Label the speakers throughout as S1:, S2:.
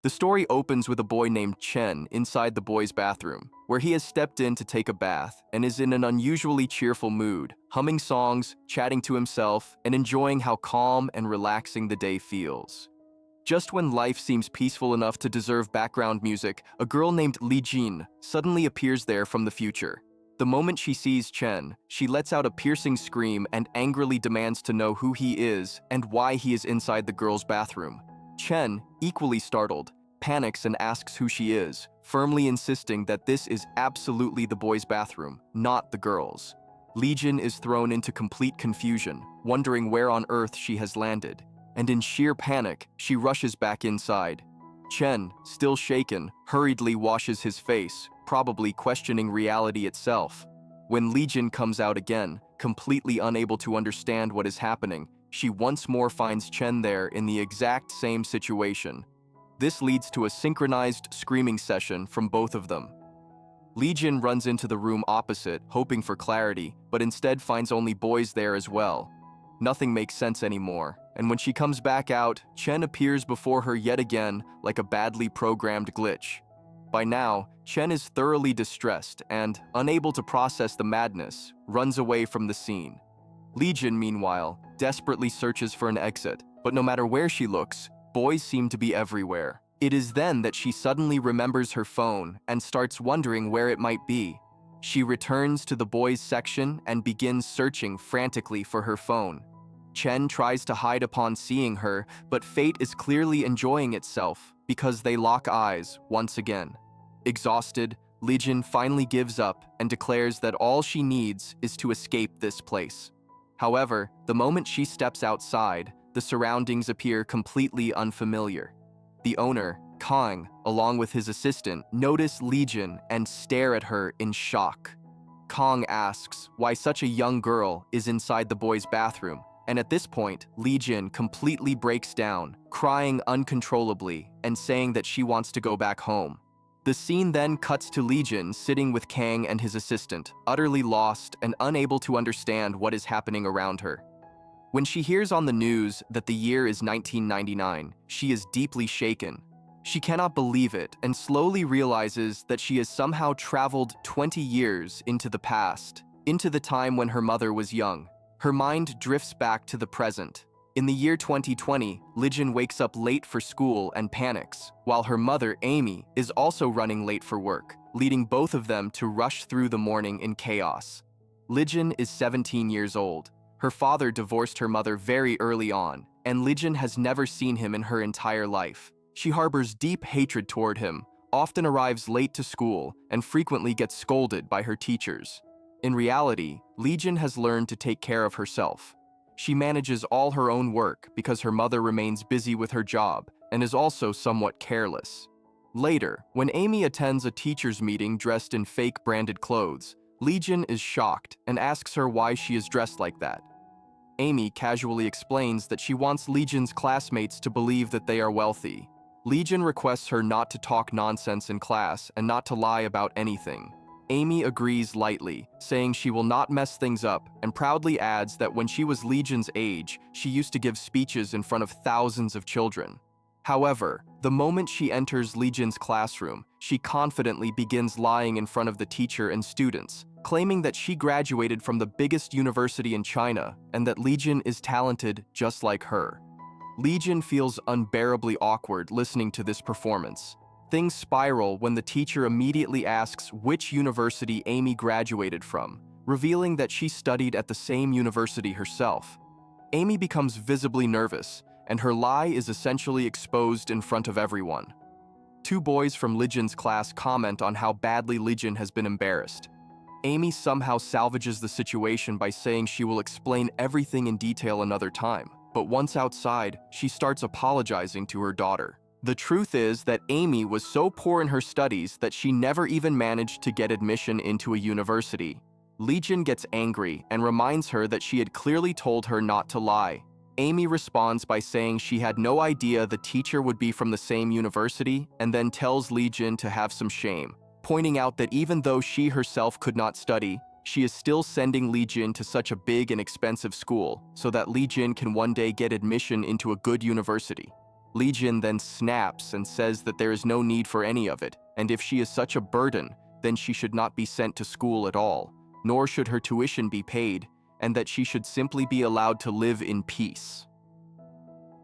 S1: The story opens with a boy named Chen inside the boys' bathroom, where he has stepped in to take a bath and is in an unusually cheerful mood, humming songs, chatting to himself, and enjoying how calm and relaxing the day feels. Just when life seems peaceful enough to deserve background music, a girl named Li Jin suddenly appears there from the future. The moment she sees Chen, she lets out a piercing scream and angrily demands to know who he is and why he is inside the girl's bathroom. Chen, equally startled, panics and asks who she is, firmly insisting that this is absolutely the boys' bathroom, not the girls'. Li Jin is thrown into complete confusion, wondering where on earth she has landed, and in sheer panic, she rushes back inside. Chen, still shaken, hurriedly washes his face, probably questioning reality itself. When Li Jin comes out again, completely unable to understand what is happening, she once more finds Chen there in the exact same situation. This leads to a synchronized screaming session from both of them. Li Jin runs into the room opposite, hoping for clarity, but instead finds only boys there as well. Nothing makes sense anymore, and when she comes back out, Chen appears before her yet again like a badly programmed glitch. By now, Chen is thoroughly distressed and, unable to process the madness, runs away from the scene. Li Jin, meanwhile, desperately searches for an exit, but no matter where she looks, boys seem to be everywhere. It is then that she suddenly remembers her phone and starts wondering where it might be. She returns to the boys' section and begins searching frantically for her phone. Chen tries to hide upon seeing her, but fate is clearly enjoying itself because they lock eyes once again. Exhausted, Li Jin finally gives up and declares that all she needs is to escape this place. However, the moment she steps outside, the surroundings appear completely unfamiliar. The owner, Kang, along with his assistant, notice Li Jin and stare at her in shock. Kang asks why such a young girl is inside the boys' bathroom, and at this point, Li Jin completely breaks down, crying uncontrollably and saying that she wants to go back home. The scene then cuts to Li Jin sitting with Kang and his assistant, utterly lost and unable to understand what is happening around her. When she hears on the news that the year is 1999, she is deeply shaken. She cannot believe it and slowly realizes that she has somehow traveled 20 years into the past, into the time when her mother was young. Her mind drifts back to the present. In the year 2020, Li Jin wakes up late for school and panics, while her mother, Amy, is also running late for work, leading both of them to rush through the morning in chaos. Li Jin is 17 years old. Her father divorced her mother very early on, and Li Jin has never seen him in her entire life. She harbors deep hatred toward him, often arrives late to school, and frequently gets scolded by her teachers. In reality, Li Jin has learned to take care of herself. She manages all her own work because her mother remains busy with her job and is also somewhat careless. Later, when Amy attends a teacher's meeting dressed in fake branded clothes, Li Jin is shocked and asks her why she is dressed like that. Amy casually explains that she wants Li Jin's classmates to believe that they are wealthy. Li Jin requests her not to talk nonsense in class and not to lie about anything. Amy agrees lightly, saying she will not mess things up, and proudly adds that when she was Li Jin's age, she used to give speeches in front of thousands of children. However, the moment she enters Li Jin's classroom, she confidently begins lying in front of the teacher and students, claiming that she graduated from the biggest university in China and that Li Jin is talented just like her. Li Jin feels unbearably awkward listening to this performance. Things spiral when the teacher immediately asks which university Amy graduated from, revealing that she studied at the same university herself. Amy becomes visibly nervous, and her lie is essentially exposed in front of everyone. Two boys from Li Jin's class comment on how badly Li Jin has been embarrassed. Amy somehow salvages the situation by saying she will explain everything in detail another time, but once outside, she starts apologizing to her daughter. The truth is that Amy was so poor in her studies that she never even managed to get admission into a university. Li Jin gets angry and reminds her that she had clearly told her not to lie. Amy responds by saying she had no idea the teacher would be from the same university and then tells Li Jin to have some shame, pointing out that even though she herself could not study, she is still sending Li Jin to such a big and expensive school so that Li Jin can one day get admission into a good university. Lee Jin then snaps and says that there is no need for any of it, and if she is such a burden, then she should not be sent to school at all, nor should her tuition be paid, and that she should simply be allowed to live in peace.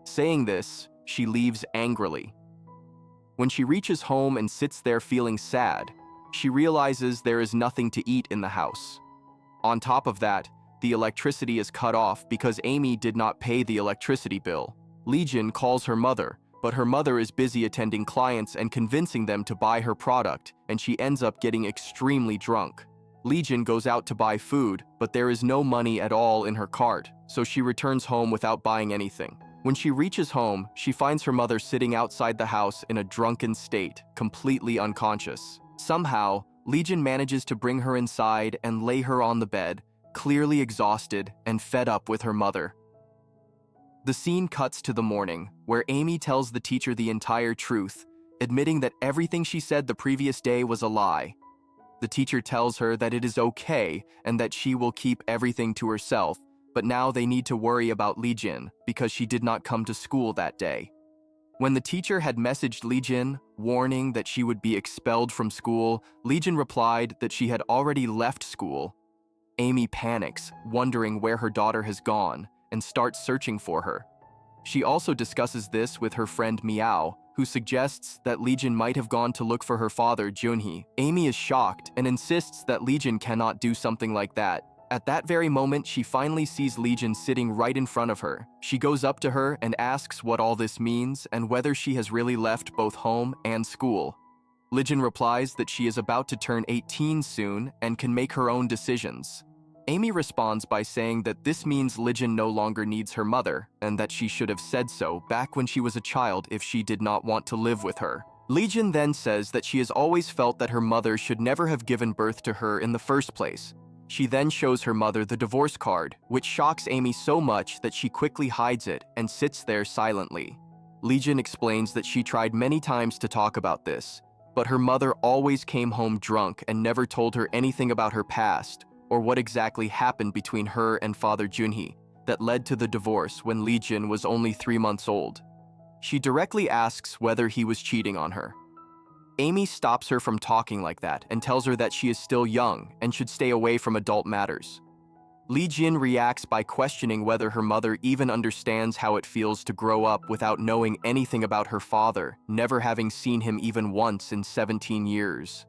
S1: Saying this, she leaves angrily. When she reaches home and sits there feeling sad, she realizes there is nothing to eat in the house. On top of that, the electricity is cut off because Amy did not pay the electricity bill. Lee Jin calls her mother, but her mother is busy attending clients and convincing them to buy her product, and she ends up getting extremely drunk. Lee Jin goes out to buy food, but there is no money at all in her cart, so she returns home without buying anything. When she reaches home, she finds her mother sitting outside the house in a drunken state, completely unconscious. Somehow, Lee Jin manages to bring her inside and lay her on the bed, clearly exhausted and fed up with her mother. The scene cuts to the morning, where Amy tells the teacher the entire truth, admitting that everything she said the previous day was a lie. The teacher tells her that it is okay and that she will keep everything to herself, but now they need to worry about Lee Jin because she did not come to school that day. When the teacher had messaged Lee Jin, warning that she would be expelled from school, Lee Jin replied that she had already left school. Amy panics, wondering where her daughter has gone, and starts searching for her. She also discusses this with her friend Miao, who suggests that Lee Jin might have gone to look for her father, Junhee. Amy is shocked and insists that Lee Jin cannot do something like that. At that very moment, she finally sees Lee Jin sitting right in front of her. She goes up to her and asks what all this means and whether she has really left both home and school. Lee Jin replies that she is about to turn 18 soon and can make her own decisions. Amy responds by saying that this means Lee Jin no longer needs her mother and that she should have said so back when she was a child if she did not want to live with her. Lee Jin then says that she has always felt that her mother should never have given birth to her in the first place. She then shows her mother the divorce card, which shocks Amy so much that she quickly hides it and sits there silently. Lee Jin explains that she tried many times to talk about this, but her mother always came home drunk and never told her anything about her past or what exactly happened between her and Father Junhee that led to the divorce when Lee Jin was only 3 months old. She directly asks whether he was cheating on her. Amy stops her from talking like that and tells her that she is still young and should stay away from adult matters. Lee Jin reacts by questioning whether her mother even understands how it feels to grow up without knowing anything about her father, never having seen him even once in 17 years.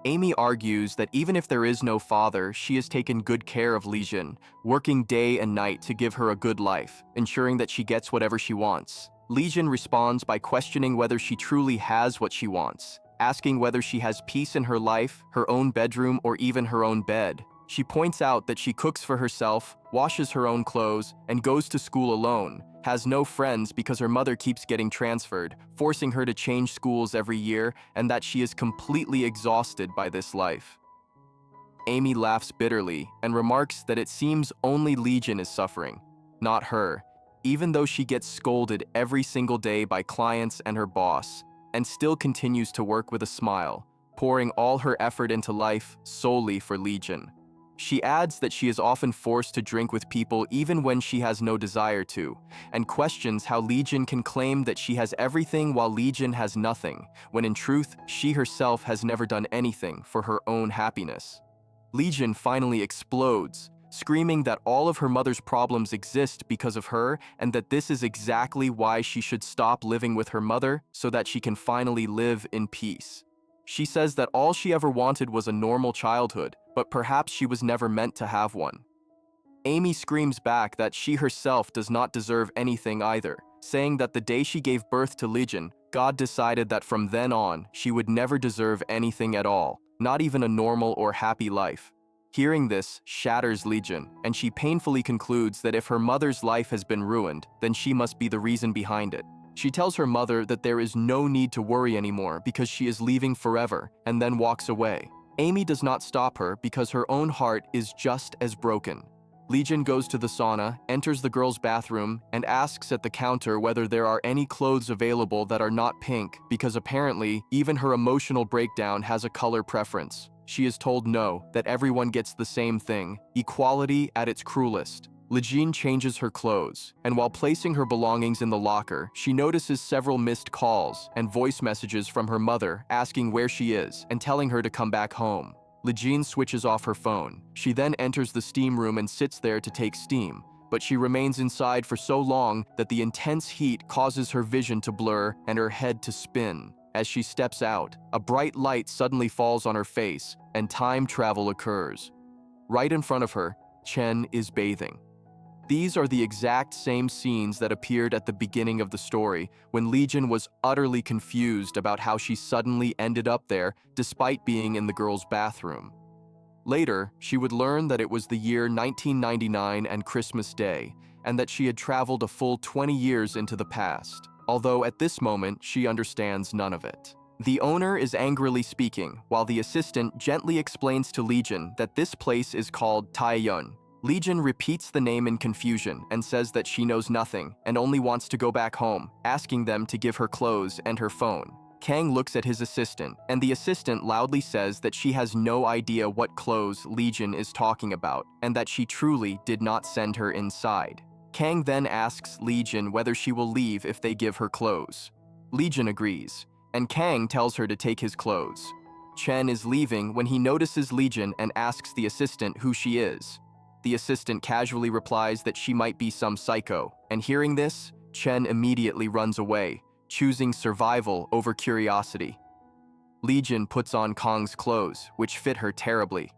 S1: Amy argues that even if there is no father, she has taken good care of Lee Jin, working day and night to give her a good life, ensuring that she gets whatever she wants. Lee Jin responds by questioning whether she truly has what she wants, asking whether she has peace in her life, her own bedroom, or even her own bed. She points out that she cooks for herself, washes her own clothes, and goes to school alone, has no friends because her mother keeps getting transferred, forcing her to change schools every year, and that she is completely exhausted by this life. Amy laughs bitterly and remarks that it seems only Lee Jin is suffering, not her, even though she gets scolded every single day by clients and her boss, and still continues to work with a smile, pouring all her effort into life solely for Lee Jin. She adds that she is often forced to drink with people even when she has no desire to, and questions how Lee Jin can claim that she has everything while Lee Jin has nothing, when in truth, she herself has never done anything for her own happiness. Lee Jin finally explodes, screaming that all of her mother's problems exist because of her and that this is exactly why she should stop living with her mother so that she can finally live in peace. She says that all she ever wanted was a normal childhood, but perhaps she was never meant to have one. Amy screams back that she herself does not deserve anything either, saying that the day she gave birth to Lee Jin, God decided that from then on, she would never deserve anything at all, not even a normal or happy life. Hearing this shatters Lee Jin, and she painfully concludes that if her mother's life has been ruined, then she must be the reason behind it. She tells her mother that there is no need to worry anymore because she is leaving forever, and then walks away. Amy does not stop her because her own heart is just as broken. Lee Jin goes to the sauna, enters the girls' bathroom, and asks at the counter whether there are any clothes available that are not pink because apparently even her emotional breakdown has a color preference. She is told no, that everyone gets the same thing, equality at its cruelest. Lijin changes her clothes, and while placing her belongings in the locker, she notices several missed calls and voice messages from her mother asking where she is and telling her to come back home. Lijin switches off her phone. She then enters the steam room and sits there to take steam, but she remains inside for so long that the intense heat causes her vision to blur and her head to spin. As she steps out, a bright light suddenly falls on her face, and time travel occurs. Right in front of her, Chen is bathing. These are the exact same scenes that appeared at the beginning of the story, when Lijin was utterly confused about how she suddenly ended up there despite being in the girl's bathroom. Later, she would learn that it was the year 1999 and Christmas Day, and that she had traveled a full 20 years into the past, although at this moment she understands none of it. The owner is angrily speaking, while the assistant gently explains to Lijin that this place is called Taiyun. Lijin repeats the name in confusion and says that she knows nothing and only wants to go back home, asking them to give her clothes and her phone. Kang looks at his assistant, and the assistant loudly says that she has no idea what clothes Lijin is talking about, and that she truly did not send her inside. Kang then asks Lijin whether she will leave if they give her clothes. Lijin agrees, and Kang tells her to take his clothes. Chen is leaving when he notices Lijin and asks the assistant who she is. The assistant casually replies that she might be some psycho, and hearing this, Chen immediately runs away, choosing survival over curiosity. Lijin puts on Kang's clothes, which fit her terribly.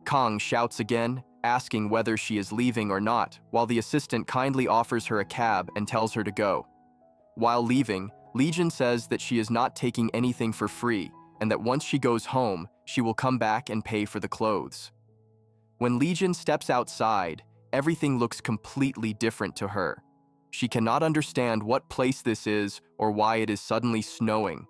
S1: Kang shouts again, asking whether she is leaving or not, while the assistant kindly offers her a cab and tells her to go. While leaving, Lijin says that she is not taking anything for free, and that once she goes home, she will come back and pay for the clothes. When Lijin steps outside, everything looks completely different to her. She cannot understand what place this is or why it is suddenly snowing.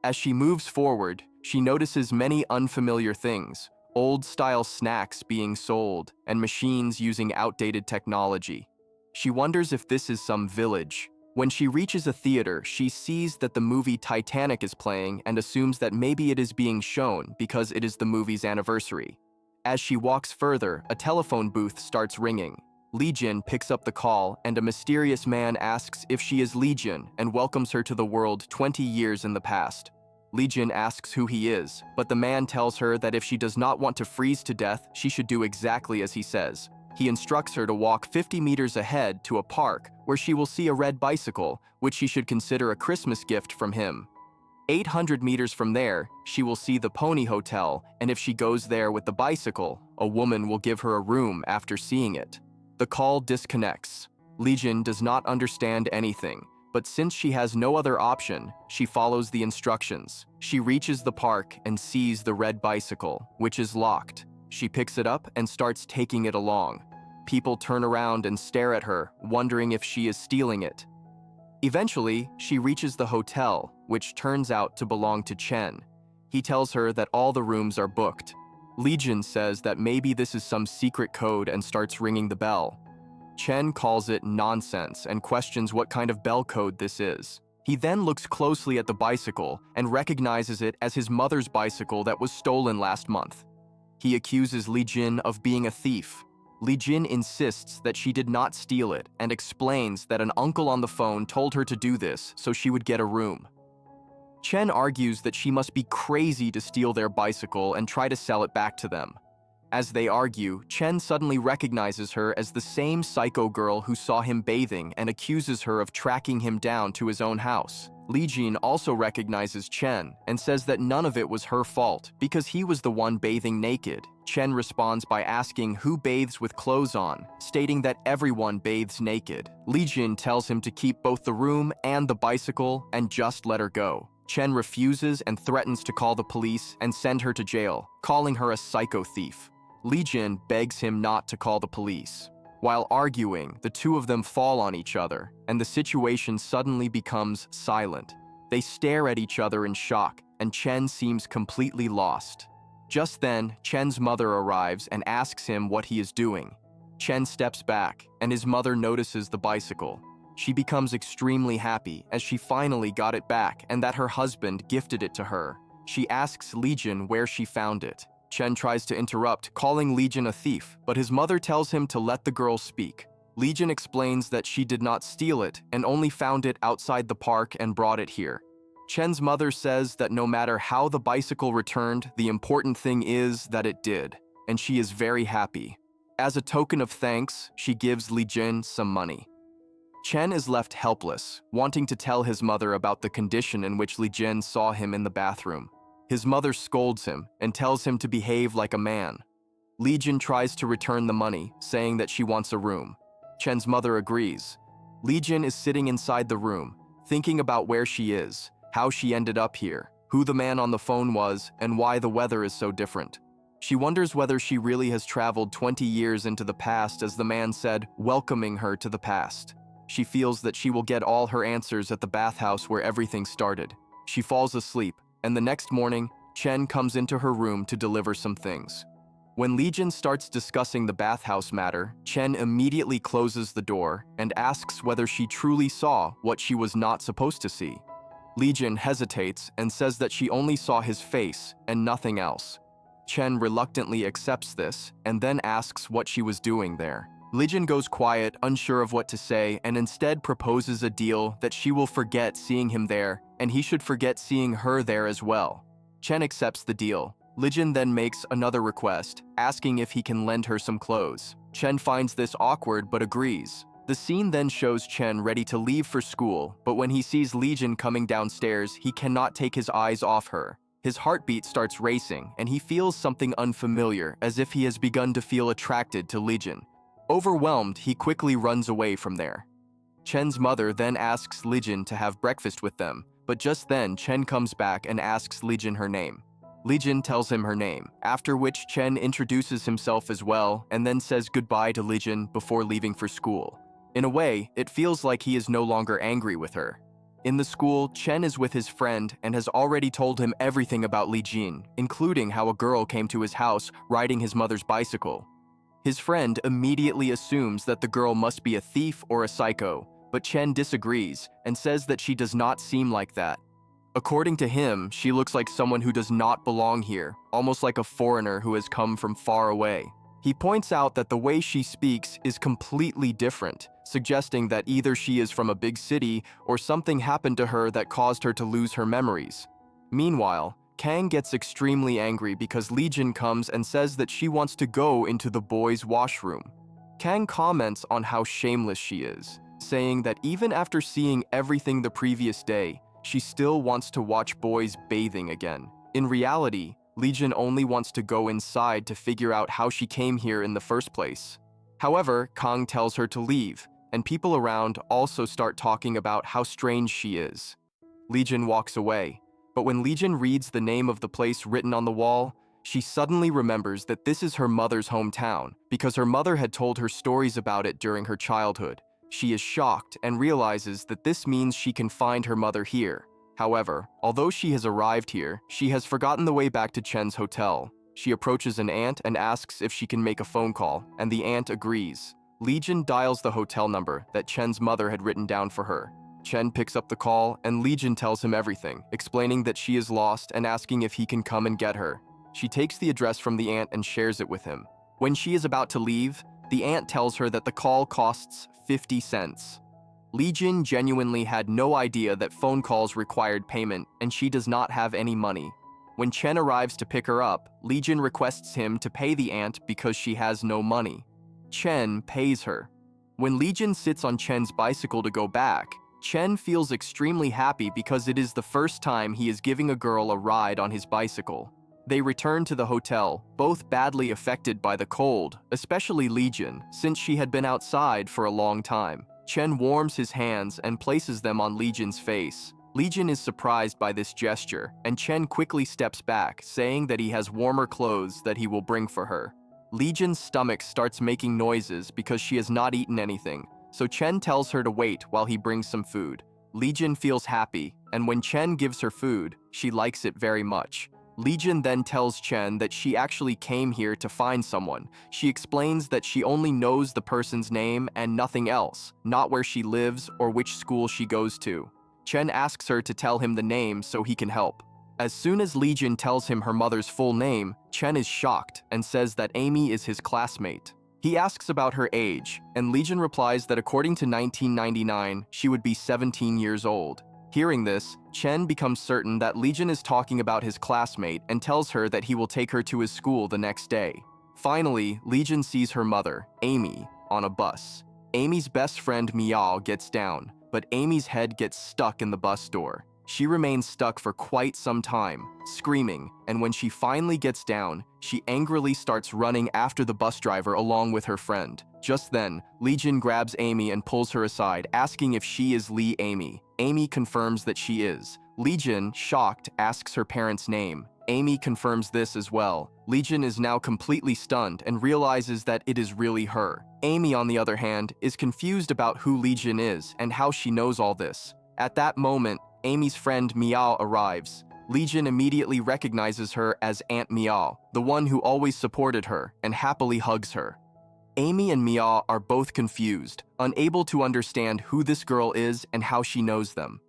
S1: As she moves forward, she notices many unfamiliar things, old-style snacks being sold, and machines using outdated technology. She wonders if this is some village. When she reaches a theater, she sees that the movie Titanic is playing and assumes that maybe it is being shown because it is the movie's anniversary. As she walks further, a telephone booth starts ringing. Lijin picks up the call, and a mysterious man asks if she is Lijin and welcomes her to the world 20 years in the past. Lijin asks who he is, but the man tells her that if she does not want to freeze to death, she should do exactly as he says. He instructs her to walk 50 meters ahead to a park where she will see a red bicycle, which she should consider a Christmas gift from him. 800 meters from there, she will see the Pony Hotel, and if she goes there with the bicycle, a woman will give her a room after seeing it. The call disconnects. Lijin does not understand anything, but since she has no other option, she follows the instructions. She reaches the park and sees the red bicycle, which is locked. She picks it up and starts taking it along. People turn around and stare at her, wondering if she is stealing it. Eventually, she reaches the hotel, which turns out to belong to Chen. He tells her that all the rooms are booked. Lijin says that maybe this is some secret code and starts ringing the bell. Chen calls it nonsense and questions what kind of bell code this is. He then looks closely at the bicycle and recognizes it as his mother's bicycle that was stolen last month. He accuses Lijin of being a thief. Lijin insists that she did not steal it and explains that an uncle on the phone told her to do this so she would get a room. Chen argues that she must be crazy to steal their bicycle and try to sell it back to them. As they argue, Chen suddenly recognizes her as the same psycho girl who saw him bathing and accuses her of tracking him down to his own house. Lijin also recognizes Chen and says that none of it was her fault because he was the one bathing naked. Chen responds by asking who bathes with clothes on, stating that everyone bathes naked. Lijin tells him to keep both the room and the bicycle and just let her go. Chen refuses and threatens to call the police and send her to jail, calling her a psycho thief. Lijin begs him not to call the police. While arguing, the two of them fall on each other, and the situation suddenly becomes silent. They stare at each other in shock, and Chen seems completely lost. Just then, Chen's mother arrives and asks him what he is doing. Chen steps back, and his mother notices the bicycle. She becomes extremely happy as she finally got it back and that her husband gifted it to her. She asks Lijin where she found it. Chen tries to interrupt, calling Legion a thief, but his mother tells him to let the girl speak. Legion explains that she did not steal it and only found it outside the park and brought it here. Chen's mother says that no matter how the bicycle returned, the important thing is that it did, and she is very happy. As a token of thanks, she gives Legion some money. Chen is left helpless, wanting to tell his mother about the condition in which Legion saw him in the bathroom. His mother scolds him and tells him to behave like a man. Legion tries to return the money, saying that she wants a room. Chen's mother agrees. Legion is sitting inside the room, thinking about where she is, how she ended up here, who the man on the phone was, and why the weather is so different. She wonders whether she really has traveled 20 years into the past, as the man said, welcoming her to the past. She feels that she will get all her answers at the bathhouse where everything started. She falls asleep, and the next morning, Chen comes into her room to deliver some things. When Legion starts discussing the bathhouse matter, Chen immediately closes the door and asks whether she truly saw what she was not supposed to see. Legion hesitates and says that she only saw his face and nothing else. Chen reluctantly accepts this and then asks what she was doing there. Legion goes quiet, unsure of what to say, and instead proposes a deal that she will forget seeing him there and he should forget seeing her there as well. Chen accepts the deal. Legion then makes another request, asking if he can lend her some clothes. Chen finds this awkward but agrees. The scene then shows Chen ready to leave for school, but when he sees Legion coming downstairs, he cannot take his eyes off her. His heartbeat starts racing, and he feels something unfamiliar, as if he has begun to feel attracted to Legion. Overwhelmed, he quickly runs away from there. Chen's mother then asks Legion to have breakfast with them, but just then Chen comes back and asks Legion her name. Legion tells him her name, after which Chen introduces himself as well and then says goodbye to Legion before leaving for school. In a way, it feels like he is no longer angry with her. In the school, Chen is with his friend and has already told him everything about Legion, including how a girl came to his house riding his mother's bicycle. His friend immediately assumes that the girl must be a thief or a psycho, but Chen disagrees and says that she does not seem like that. According to him, she looks like someone who does not belong here, almost like a foreigner who has come from far away. He points out that the way she speaks is completely different, suggesting that either she is from a big city or something happened to her that caused her to lose her memories. Meanwhile, Kang gets extremely angry because Legion comes and says that she wants to go into the boys' washroom. Kang comments on how shameless she is, saying that even after seeing everything the previous day, she still wants to watch boys bathing again. In reality, Legion only wants to go inside to figure out how she came here in the first place. However, Kang tells her to leave, and people around also start talking about how strange she is. Legion walks away, but when Legion reads the name of the place written on the wall, she suddenly remembers that this is her mother's hometown, because her mother had told her stories about it during her childhood. She is shocked and realizes that this means she can find her mother here. However, although she has arrived here, she has forgotten the way back to Chen's hotel. She approaches an aunt and asks if she can make a phone call, and the aunt agrees. Legion dials the hotel number that Chen's mother had written down for her. Chen picks up the call, and Legion tells him everything, explaining that she is lost and asking if he can come and get her. She takes the address from the aunt and shares it with him. When she is about to leave, the aunt tells her that the call costs 50 cents. Legion genuinely had no idea that phone calls required payment, and she does not have any money. When Chen arrives to pick her up, Legion requests him to pay the aunt because she has no money. Chen pays her. When Legion sits on Chen's bicycle to go back, Chen feels extremely happy because it is the first time he is giving a girl a ride on his bicycle. They return to the hotel, both badly affected by the cold, especially Legion, since she had been outside for a long time. Chen warms his hands and places them on Legion's face. Legion is surprised by this gesture, and Chen quickly steps back, saying that he has warmer clothes that he will bring for her. Legion's stomach starts making noises because she has not eaten anything, so Chen tells her to wait while he brings some food. Legion feels happy, and when Chen gives her food, she likes it very much. Legion then tells Chen that she actually came here to find someone. She explains that she only knows the person's name and nothing else, not where she lives or which school she goes to. Chen asks her to tell him the name so he can help. As soon as Lee Jin tells him her mother's full name, Chen is shocked and says that Amy is his classmate. He asks about her age, and Lee Jin replies that according to 1999, she would be 17 years old. Hearing this, Chen becomes certain that Lee Jin is talking about his classmate and tells her that he will take her to his school the next day. Finally, Lee Jin sees her mother, Amy, on a bus. Amy's best friend Miao gets down, but Amy's head gets stuck in the bus door. She remains stuck for quite some time, screaming, and when she finally gets down, she angrily starts running after the bus driver along with her friend. Just then, Lee Jin grabs Amy and pulls her aside, asking if she is Lee Amy. Amy confirms that she is. Lee Jin, shocked, asks her parents' name. Amy confirms this as well. Lee Jin is now completely stunned and realizes that it is really her. Amy, on the other hand, is confused about who Lee Jin is and how she knows all this. At that moment, Amy's friend Miao arrives. Lee Jin immediately recognizes her as Aunt Miao, the one who always supported her, and happily hugs her. Amy and Miao are both confused, unable to understand who this girl is and how she knows them.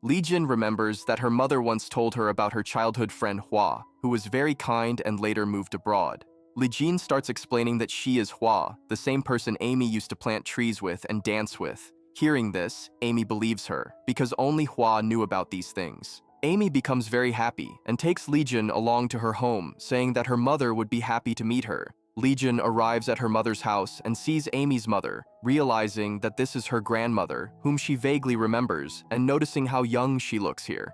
S1: Lee Jin remembers that her mother once told her about her childhood friend Hua, who was very kind and later moved abroad. Lee Jin starts explaining that she is Hua, the same person Amy used to plant trees with and dance with. Hearing this, Amy believes her, because only Hua knew about these things. Amy becomes very happy and takes Lee Jin along to her home, saying that her mother would be happy to meet her. Lee Jin arrives at her mother's house and sees Amy's mother, realizing that this is her grandmother, whom she vaguely remembers, and noticing how young she looks here.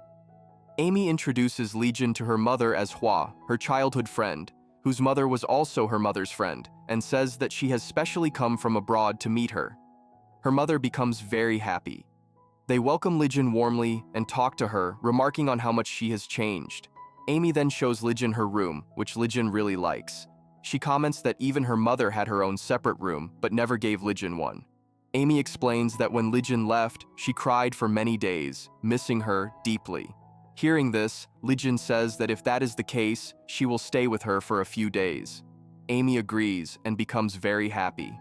S1: Amy introduces Lee Jin to her mother as Hua, her childhood friend, whose mother was also her mother's friend, and says that she has specially come from abroad to meet her. Her mother becomes very happy. They welcome Lee Jin warmly and talk to her, remarking on how much she has changed. Amy then shows Lee Jin her room, which Lee Jin really likes. She comments that even her mother had her own separate room, but never gave Lee Jin one. Amy explains that when Lee Jin left, she cried for many days, missing her deeply. Hearing this, Lee Jin says that if that is the case, she will stay with her for a few days. Amy agrees and becomes very happy.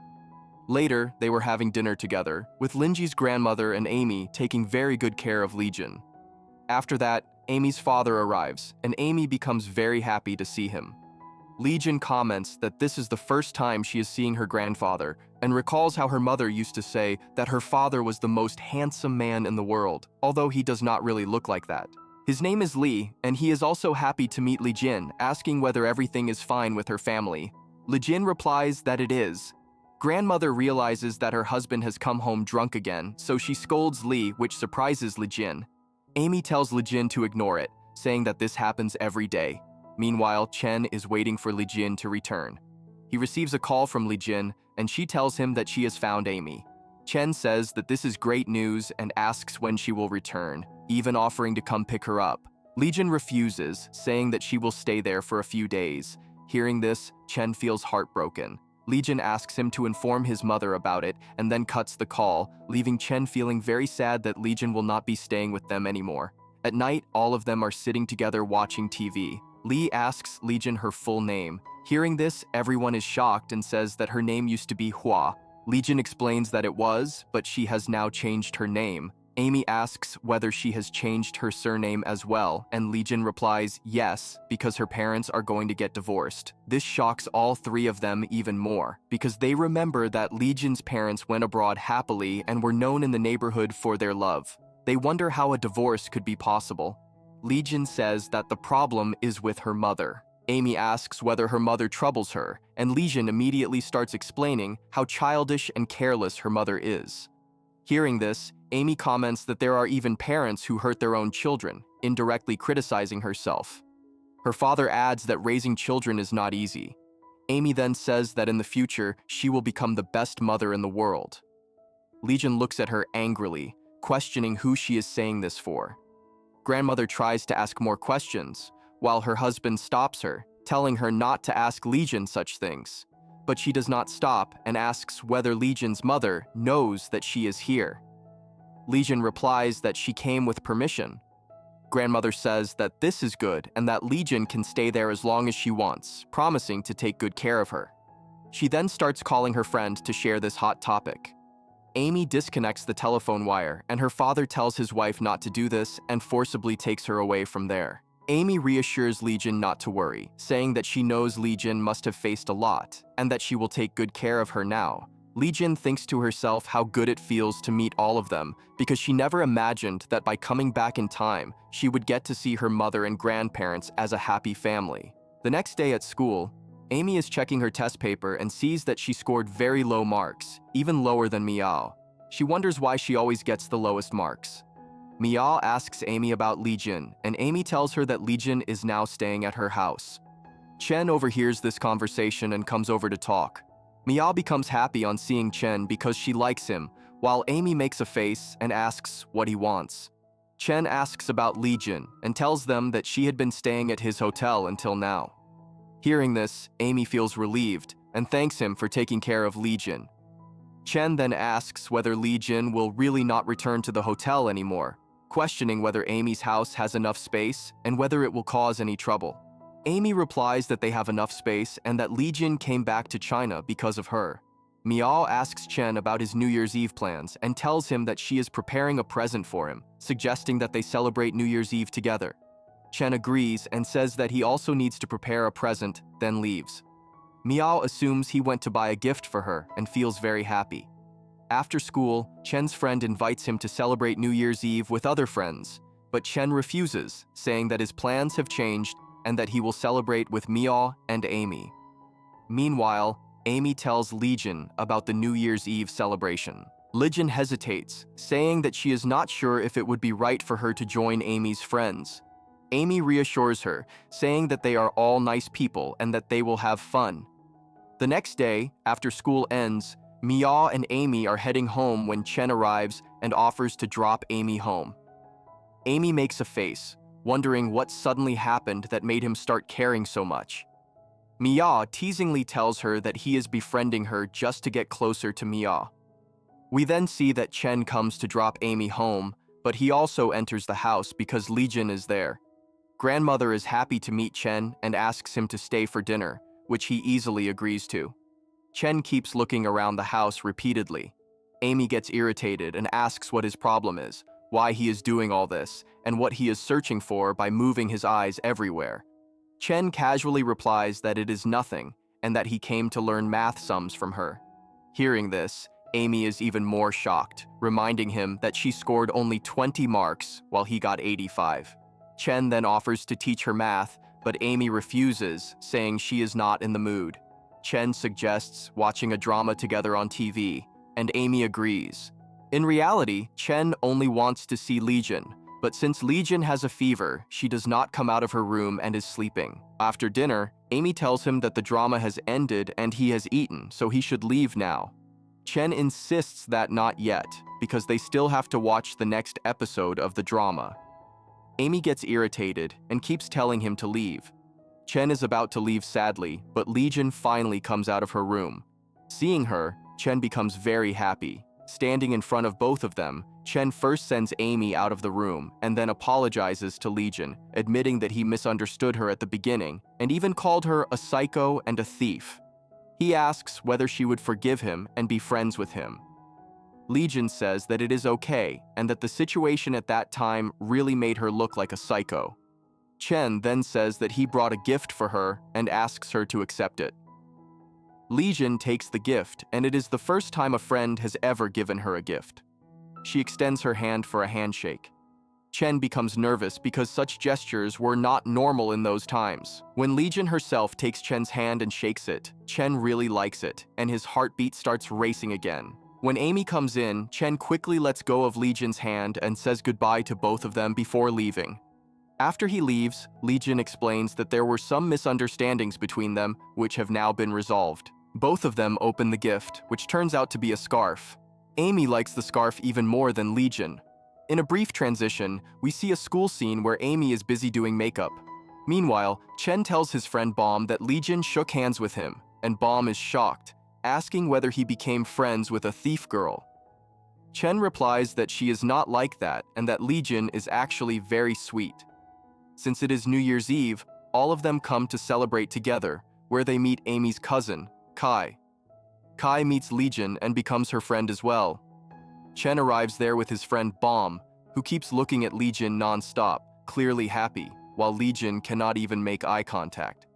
S1: Later, they were having dinner together, with Linji's grandmother and Amy taking very good care of Lee Jin. After that, Amy's father arrives, and Amy becomes very happy to see him. Lee Jin comments that this is the first time she is seeing her grandfather, and recalls how her mother used to say that her father was the most handsome man in the world, although he does not really look like that. His name is Lee, and he is also happy to meet Lee Jin, asking whether everything is fine with her family. Lee Jin replies that it is. Grandmother realizes that her husband has come home drunk again, so she scolds Lee, which surprises Lee Jin. Amy tells Lee Jin to ignore it, saying that this happens every day. Meanwhile, Chen is waiting for Lee Jin to return. He receives a call from Lee Jin, and she tells him that she has found Amy. Chen says that this is great news and asks when she will return, even offering to come pick her up. Lee Jin refuses, saying that she will stay there for a few days. Hearing this, Chen feels heartbroken. Lee Jin asks him to inform his mother about it and then cuts the call, leaving Chen feeling very sad that Lee Jin will not be staying with them anymore. At night, all of them are sitting together watching TV. Lee asks Lee Jin her full name. Hearing this, everyone is shocked and says that her name used to be Hua. Lee Jin explains that it was, but she has now changed her name. Amy asks whether she has changed her surname as well, and Lee Jin replies yes, because her parents are going to get divorced. This shocks all three of them even more, because they remember that Lee Jin's parents went abroad happily and were known in the neighborhood for their love. They wonder how a divorce could be possible. Lee Jin says that the problem is with her mother. Amy asks whether her mother troubles her, and Lee Jin immediately starts explaining how childish and careless her mother is. Hearing this, Amy comments that there are even parents who hurt their own children, indirectly criticizing herself. Her father adds that raising children is not easy. Amy then says that in the future, she will become the best mother in the world. Lee Jin looks at her angrily, questioning who she is saying this for. Grandmother tries to ask more questions, while her husband stops her, telling her not to ask Lee Jin such things. But she does not stop and asks whether Lee Jin's mother knows that she is here. Lee Jin replies that she came with permission. Grandmother says that this is good and that Lee Jin can stay there as long as she wants, promising to take good care of her. She then starts calling her friend to share this hot topic. Amy disconnects the telephone wire, and her father tells his wife not to do this and forcibly takes her away from there. Amy reassures Lee Jin not to worry, saying that she knows Lee Jin must have faced a lot, and that she will take good care of her now. Lee Jin thinks to herself how good it feels to meet all of them, because she never imagined that by coming back in time, she would get to see her mother and grandparents as a happy family. The next day at school, Amy is checking her test paper and sees that she scored very low marks, even lower than Miao. She wonders why she always gets the lowest marks. Miao asks Amy about Lee Jin, and Amy tells her that Lee Jin is now staying at her house. Chen overhears this conversation and comes over to talk. Miao becomes happy on seeing Chen because she likes him, while Amy makes a face and asks what he wants. Chen asks about Lee Jin and tells them that she had been staying at his hotel until now. Hearing this, Amy feels relieved and thanks him for taking care of Lee Jin. Chen then asks whether Lee Jin will really not return to the hotel anymore, questioning whether Amy's house has enough space and whether it will cause any trouble. Amy replies that they have enough space and that Lee Jin came back to China because of her. Miao asks Chen about his New Year's Eve plans and tells him that she is preparing a present for him, suggesting that they celebrate New Year's Eve together. Chen agrees and says that he also needs to prepare a present, then leaves. Miao assumes he went to buy a gift for her and feels very happy. After school, Chen's friend invites him to celebrate New Year's Eve with other friends, but Chen refuses, saying that his plans have changed and that he will celebrate with Miao and Amy. Meanwhile, Amy tells Lee Jin about the New Year's Eve celebration. Lee Jin hesitates, saying that she is not sure if it would be right for her to join Amy's friends. Amy reassures her, saying that they are all nice people and that they will have fun. The next day, after school ends, Miao and Amy are heading home when Chen arrives and offers to drop Amy home. Amy makes a face, wondering what suddenly happened that made him start caring so much. Miao teasingly tells her that he is befriending her just to get closer to Miao. We then see that Chen comes to drop Amy home, but he also enters the house because Lee Jin is there. Grandmother is happy to meet Chen and asks him to stay for dinner, which he easily agrees to. Chen keeps looking around the house repeatedly. Amy gets irritated and asks what his problem is, why he is doing all this, and what he is searching for by moving his eyes everywhere. Chen casually replies that it is nothing and that he came to learn math sums from her. Hearing this, Amy is even more shocked, reminding him that she scored only 20 marks while he got 85. Chen then offers to teach her math, but Amy refuses, saying she is not in the mood. Chen suggests watching a drama together on TV, and Amy agrees. In reality, Chen only wants to see Lee Jin, but since Lee Jin has a fever, she does not come out of her room and is sleeping. After dinner, Amy tells him that the drama has ended and he has eaten, so he should leave now. Chen insists that not yet, because they still have to watch the next episode of the drama. Amy gets irritated and keeps telling him to leave. Chen is about to leave sadly, but Lee Jin finally comes out of her room. Seeing her, Chen becomes very happy. Standing in front of both of them, Chen first sends Amy out of the room and then apologizes to Lee Jin, admitting that he misunderstood her at the beginning and even called her a psycho and a thief. He asks whether she would forgive him and be friends with him. Lee Jin says that it is okay and that the situation at that time really made her look like a psycho. Chen then says that he brought a gift for her and asks her to accept it. Lee Jin takes the gift, and it is the first time a friend has ever given her a gift. She extends her hand for a handshake. Chen becomes nervous because such gestures were not normal in those times. When Lee Jin herself takes Chen's hand and shakes it, Chen really likes it, and his heartbeat starts racing again. When Amy comes in, Chen quickly lets go of Lee Jin's hand and says goodbye to both of them before leaving. After he leaves, Lee Jin explains that there were some misunderstandings between them, which have now been resolved. Both of them open the gift, which turns out to be a scarf. Amy likes the scarf even more than Lee Jin. In a brief transition, we see a school scene where Amy is busy doing makeup. Meanwhile, Chen tells his friend Baum that Lee Jin shook hands with him, and Baum is shocked, asking whether he became friends with a thief girl. Chen replies that she is not like that and that Lee Jin is actually very sweet. Since it is New Year's Eve, all of them come to celebrate together, where they meet Amy's cousin, Kai. Kai meets Lee Jin and becomes her friend as well. Chen arrives there with his friend Baum, who keeps looking at Lee Jin non-stop, clearly happy, while Lee Jin cannot even make eye contact.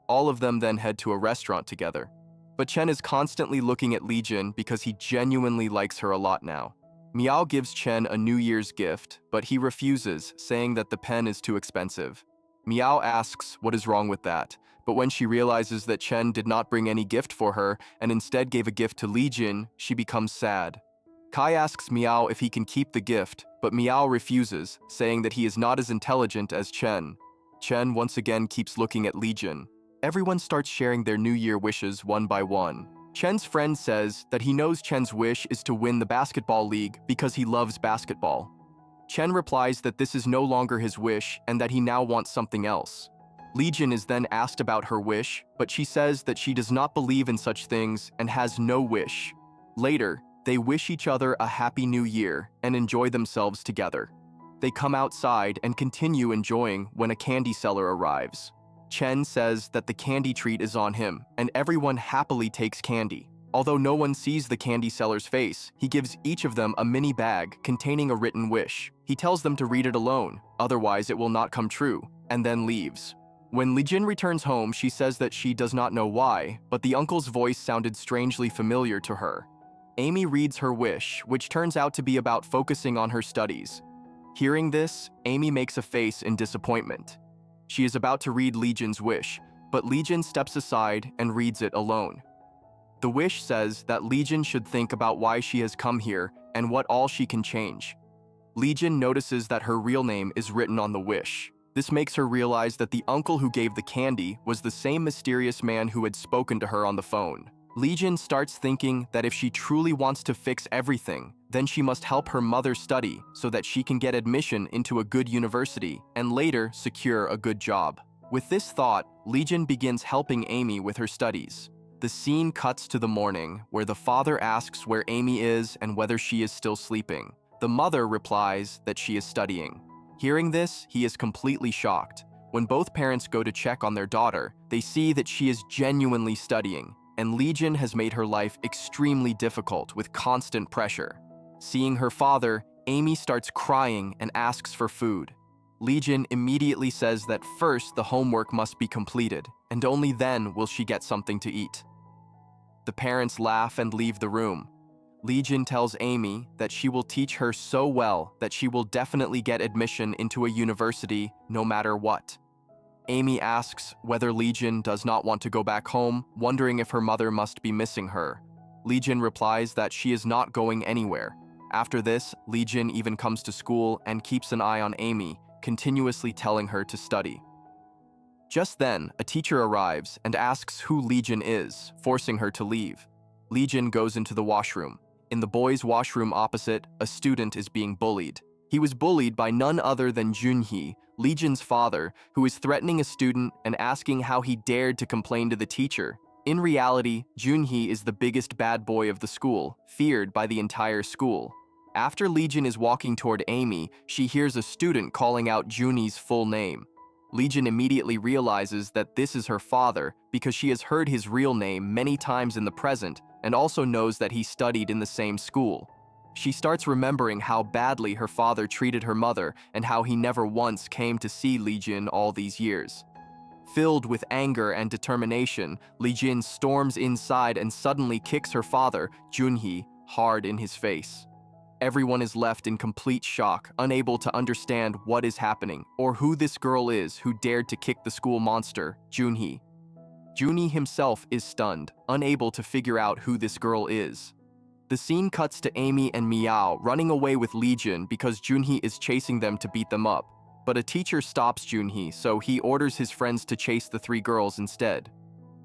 S1: All of them then head to a restaurant together. But Chen is constantly looking at Lee Jin because he genuinely likes her a lot now. Miao gives Chen a New Year's gift, but he refuses, saying that the pen is too expensive. Miao asks what is wrong with that, but when she realizes that Chen did not bring any gift for her and instead gave a gift to Lee Jin, she becomes sad. Kai asks Miao if he can keep the gift, but Miao refuses, saying that he is not as intelligent as Chen. Chen once again keeps looking at Lee Jin. Everyone starts sharing their New Year wishes one by one. Chen's friend says that he knows Chen's wish is to win the basketball league because he loves basketball. Chen replies that this is no longer his wish and that he now wants something else. Lee Jin is then asked about her wish, but she says that she does not believe in such things and has no wish. Later, they wish each other a happy new year and enjoy themselves together. They come outside and continue enjoying when a candy seller arrives. Chen says that the candy treat is on him, and everyone happily takes candy. Although no one sees the candy seller's face, he gives each of them a mini bag containing a written wish. He tells them to read it alone, otherwise it will not come true, and then leaves. When Lee Jin returns home, she says that she does not know why, but the uncle's voice sounded strangely familiar to her. Amy reads her wish, which turns out to be about focusing on her studies. Hearing this, Amy makes a face in disappointment. She is about to read Lee Jin's wish, but Lee Jin steps aside and reads it alone. The wish says that Lee Jin should think about why she has come here and what all she can change. Lee Jin notices that her real name is written on the wish. This makes her realize that the uncle who gave the candy was the same mysterious man who had spoken to her on the phone. Lee Jin starts thinking that if she truly wants to fix everything, then she must help her mother study so that she can get admission into a good university and later secure a good job. With this thought, Lee Jin begins helping Amy with her studies. The scene cuts to the morning, where the father asks where Amy is and whether she is still sleeping. The mother replies that she is studying. Hearing this, he is completely shocked. When both parents go to check on their daughter, they see that she is genuinely studying, and Lee Jin has made her life extremely difficult with constant pressure. Seeing her father, Amy starts crying and asks for food. Lee Jin immediately says that first the homework must be completed, and only then will she get something to eat. The parents laugh and leave the room. Lee Jin tells Amy that she will teach her so well that she will definitely get admission into a university no matter what. Amy asks whether Lee Jin does not want to go back home, wondering if her mother must be missing her. Lee Jin replies that she is not going anywhere. After this, Lee Jin even comes to school and keeps an eye on Amy, continuously telling her to study. Just then, a teacher arrives and asks who Lee Jin is, forcing her to leave. Lee Jin goes into the washroom. In the boys' washroom opposite, a student is being bullied. He was bullied by none other than Junhee, Lee Jin's father, who is threatening a student and asking how he dared to complain to the teacher. In reality, Junhee is the biggest bad boy of the school, feared by the entire school. After Lee Jin is walking toward Amy, she hears a student calling out Junhee's full name. Lee Jin immediately realizes that this is her father because she has heard his real name many times in the present and also knows that he studied in the same school. She starts remembering how badly her father treated her mother and how he never once came to see Lee Jin all these years. Filled with anger and determination, Lee Jin storms inside and suddenly kicks her father, Junhee, hard in his face. Everyone is left in complete shock, unable to understand what is happening or who this girl is who dared to kick the school monster, Junhee. Junhee himself is stunned, unable to figure out who this girl is. The scene cuts to Amy and Miao running away with Lee Jin because Junhee is chasing them to beat them up. But a teacher stops Junhee, so he orders his friends to chase the three girls instead.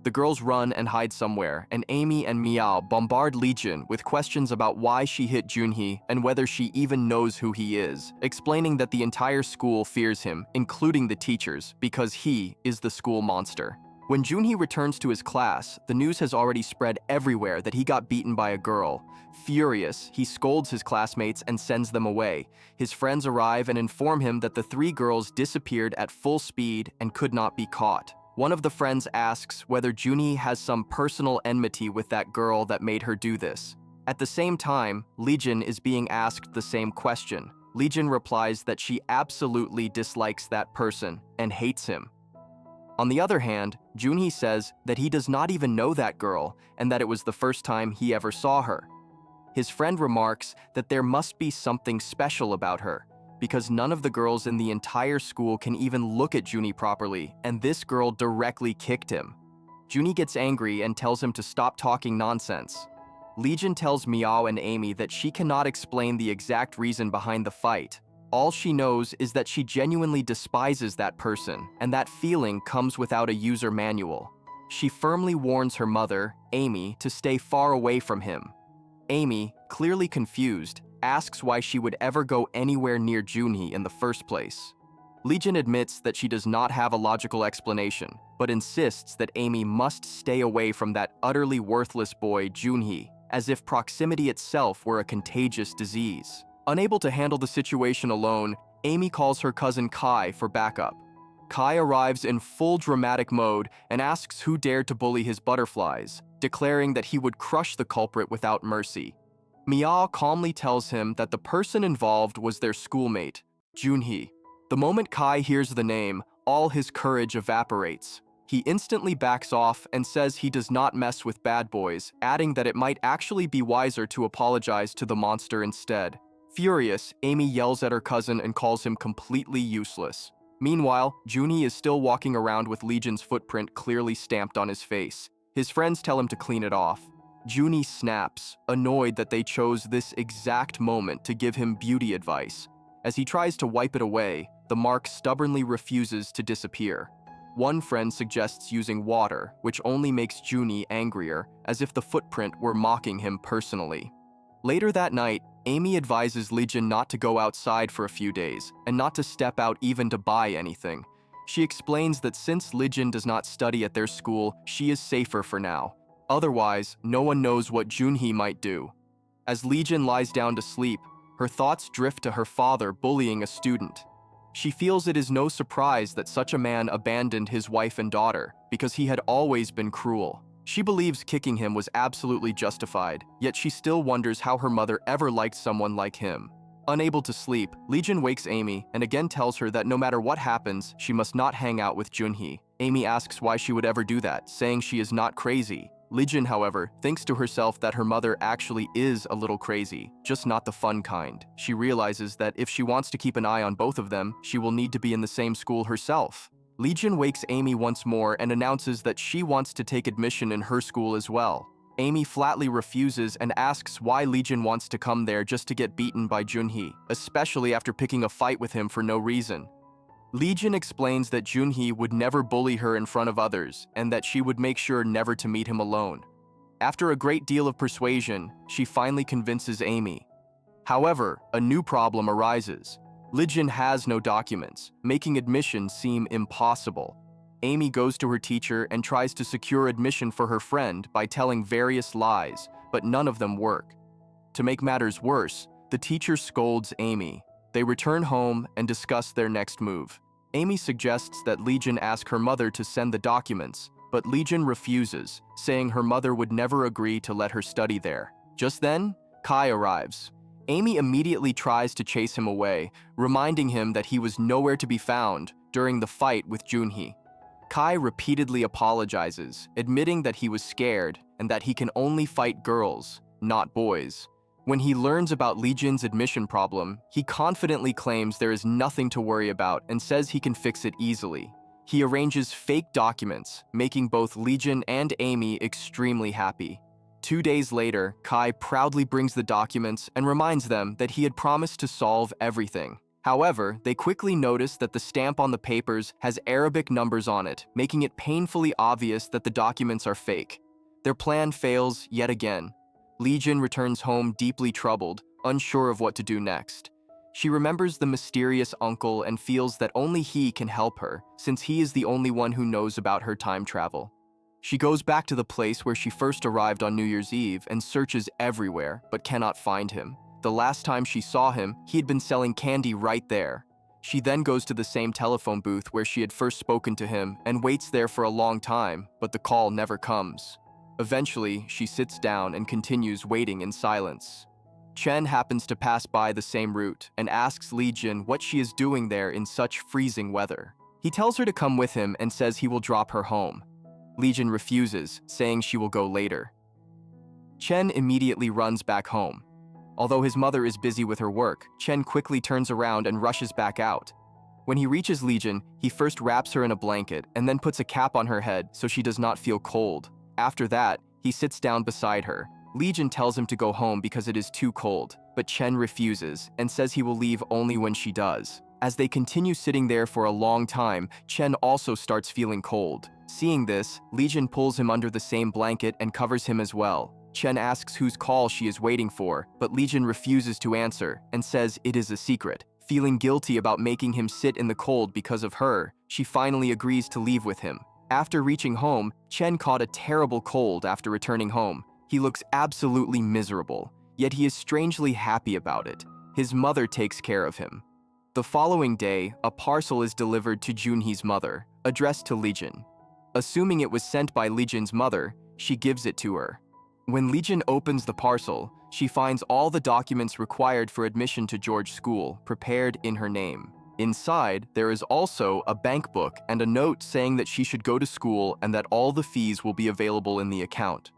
S1: The girls run and hide somewhere, and Amy and Miao bombard Lee Jin with questions about why she hit Junhee and whether she even knows who he is, explaining that the entire school fears him, including the teachers, because he is the school monster. When Junhee returns to his class, the news has already spread everywhere that he got beaten by a girl. Furious, he scolds his classmates and sends them away. His friends arrive and inform him that the three girls disappeared at full speed and could not be caught. One of the friends asks whether Junhee has some personal enmity with that girl that made her do this. At the same time, Lee Jin is being asked the same question. Lee-jin replies that she absolutely dislikes that person and hates him. On the other hand, Junhee says that he does not even know that girl and that it was the first time he ever saw her. His friend remarks that there must be something special about her, because none of the girls in the entire school can even look at Junhee properly, and this girl directly kicked him. Junhee gets angry and tells him to stop talking nonsense. Lee-jin tells Miao and Amy that she cannot explain the exact reason behind the fight. All she knows is that she genuinely despises that person, and that feeling comes without a user manual. She firmly warns her mother, Amy, to stay far away from him. Amy, clearly confused, asks why she would ever go anywhere near Junhee in the first place. Lee-jin admits that she does not have a logical explanation, but insists that Amy must stay away from that utterly worthless boy, Junhee, as if proximity itself were a contagious disease. Unable to handle the situation alone, Amy calls her cousin Kai for backup. Kai arrives in full dramatic mode and asks who dared to bully his butterflies, declaring that he would crush the culprit without mercy. Miao calmly tells him that the person involved was their schoolmate, Junhee. The moment Kai hears the name, all his courage evaporates. He instantly backs off and says he does not mess with bad boys, adding that it might actually be wiser to apologize to the monster instead. Furious, Amy yells at her cousin and calls him completely useless. Meanwhile, Junhee is still walking around with Lee-jin's footprint clearly stamped on his face. His friends tell him to clean it off. Junhee snaps, annoyed that they chose this exact moment to give him beauty advice. As he tries to wipe it away, the mark stubbornly refuses to disappear. One friend suggests using water, which only makes Junhee angrier, as if the footprint were mocking him personally. Later that night, Amy advises Lee-jin not to go outside for a few days, and not to step out even to buy anything. She explains that since Lee-jin does not study at their school, she is safer for now. Otherwise, no one knows what Junhee might do. As Lee-jin lies down to sleep, her thoughts drift to her father bullying a student. She feels it is no surprise that such a man abandoned his wife and daughter, because he had always been cruel. She believes kicking him was absolutely justified, yet she still wonders how her mother ever liked someone like him. Unable to sleep, Lee-jin wakes Amy and again tells her that no matter what happens, she must not hang out with Junhee. Amy asks why she would ever do that, saying she is not crazy. Lee-jin, however, thinks to herself that her mother actually is a little crazy, just not the fun kind. She realizes that if she wants to keep an eye on both of them, she will need to be in the same school herself. Lee-jin wakes Amy once more and announces that she wants to take admission in her school as well. Amy flatly refuses and asks why Lee-jin wants to come there just to get beaten by Junhee, especially after picking a fight with him for no reason. Lee-jin explains that Junhee would never bully her in front of others and that she would make sure never to meet him alone. After a great deal of persuasion, she finally convinces Amy. However, a new problem arises. Lee-jin has no documents, making admission seem impossible. Amy goes to her teacher and tries to secure admission for her friend by telling various lies, but none of them work. To make matters worse, the teacher scolds Amy. They return home and discuss their next move. Amy suggests that Lee-jin ask her mother to send the documents, but Lee-jin refuses, saying her mother would never agree to let her study there. Just then, Kai arrives. Amy immediately tries to chase him away, reminding him that he was nowhere to be found during the fight with Junhee. Kai repeatedly apologizes, admitting that he was scared and that he can only fight girls, not boys. When he learns about Lee-jin's admission problem, he confidently claims there is nothing to worry about and says he can fix it easily. He arranges fake documents, making both Lee-jin and Amy extremely happy. 2 days later, Kai proudly brings the documents and reminds them that he had promised to solve everything. However, they quickly notice that the stamp on the papers has Arabic numbers on it, making it painfully obvious that the documents are fake. Their plan fails yet again. Lee-jin returns home deeply troubled, unsure of what to do next. She remembers the mysterious uncle and feels that only he can help her, since he is the only one who knows about her time travel. She goes back to the place where she first arrived on New Year's Eve and searches everywhere, but cannot find him. The last time she saw him, he had been selling candy right there. She then goes to the same telephone booth where she had first spoken to him and waits there for a long time, but the call never comes. Eventually, she sits down and continues waiting in silence. Chen happens to pass by the same route and asks Li Jin what she is doing there in such freezing weather. He tells her to come with him and says he will drop her home. Li Jin refuses, saying she will go later. Chen immediately runs back home. Although his mother is busy with her work, Chen quickly turns around and rushes back out. When he reaches Li Jin, he first wraps her in a blanket and then puts a cap on her head so she does not feel cold. After that, he sits down beside her. Li Jin tells him to go home because it is too cold, but Chen refuses and says he will leave only when she does. As they continue sitting there for a long time, Chen also starts feeling cold. Seeing this, Li Jin pulls him under the same blanket and covers him as well. Chen asks whose call she is waiting for, but Li Jin refuses to answer and says it is a secret. Feeling guilty about making him sit in the cold because of her, she finally agrees to leave with him. After reaching home, Chen caught a terrible cold after returning home. He looks absolutely miserable, yet he is strangely happy about it. His mother takes care of him. The following day, a parcel is delivered to Junhee's mother, addressed to Li Jin. Assuming it was sent by Li Jin's mother, she gives it to her. When Li Jin opens the parcel, she finds all the documents required for admission to George School prepared in her name. Inside, there is also a bank book and a note saying that she should go to school and that all the fees will be available in the account.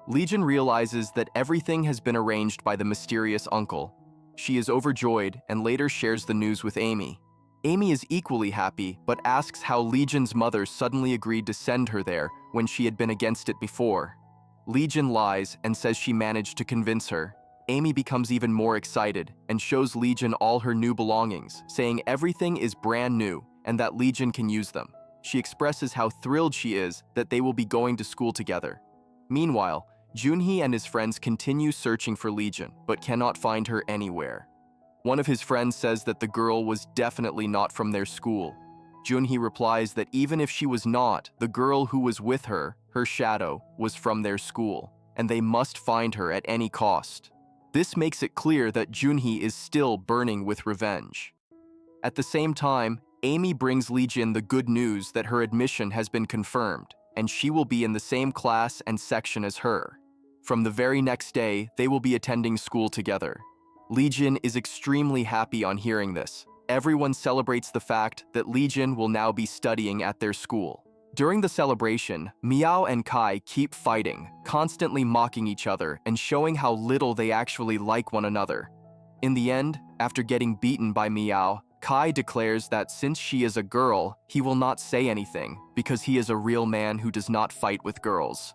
S1: Li Jin realizes that everything has been arranged by the mysterious uncle. She is overjoyed and later shares the news with Amy. Amy is equally happy, but asks how Li Jin's mother suddenly agreed to send her there when she had been against it before. Li Jin lies and says she managed to convince her. Amy becomes even more excited and shows Li Jin all her new belongings, saying everything is brand new and that Li Jin can use them. She expresses how thrilled she is that they will be going to school together. Meanwhile, Junhee and his friends continue searching for Li Jin, but cannot find her anywhere. One of his friends says that the girl was definitely not from their school. Junhee replies that even if she was not, the girl who was with her, her shadow, was from their school, and they must find her at any cost. This makes it clear that Junhee is still burning with revenge. At the same time, Amy brings Li Jin the good news that her admission has been confirmed, and she will be in the same class and section as her. From the very next day, they will be attending school together. Li Jin is extremely happy on hearing this. Everyone celebrates the fact that Li Jin will now be studying at their school. During the celebration, Miao and Kai keep fighting, constantly mocking each other and showing how little they actually like one another. In the end, after getting beaten by Miao, Kai declares that since she is a girl, he will not say anything because he is a real man who does not fight with girls.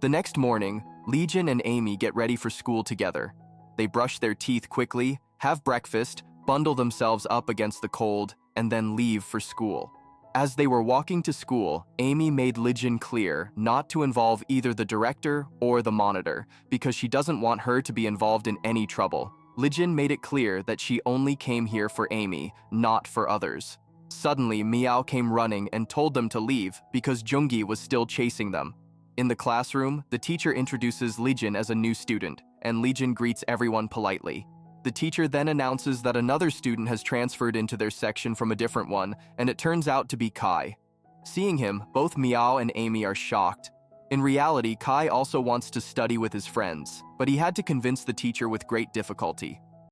S1: The next morning, Li Jin and Amy get ready for school together. They brush their teeth quickly, have breakfast, bundle themselves up against the cold, and then leave for school. As they were walking to school, Amy made Li Jin clear not to involve either the director or the monitor because she doesn't want her to be involved in any trouble. Li Jin made it clear that she only came here for Amy, not for others. Suddenly, Miao came running and told them to leave because Jungi was still chasing them. In the classroom, the teacher introduces Li Jin as a new student, and Li Jin greets everyone politely. The teacher then announces that another student has transferred into their section from a different one, and it turns out to be Kai. Seeing him, both Miao and Amy are shocked. In reality, Kai also wants to study with his friends, but he had to convince the teacher with great difficulty.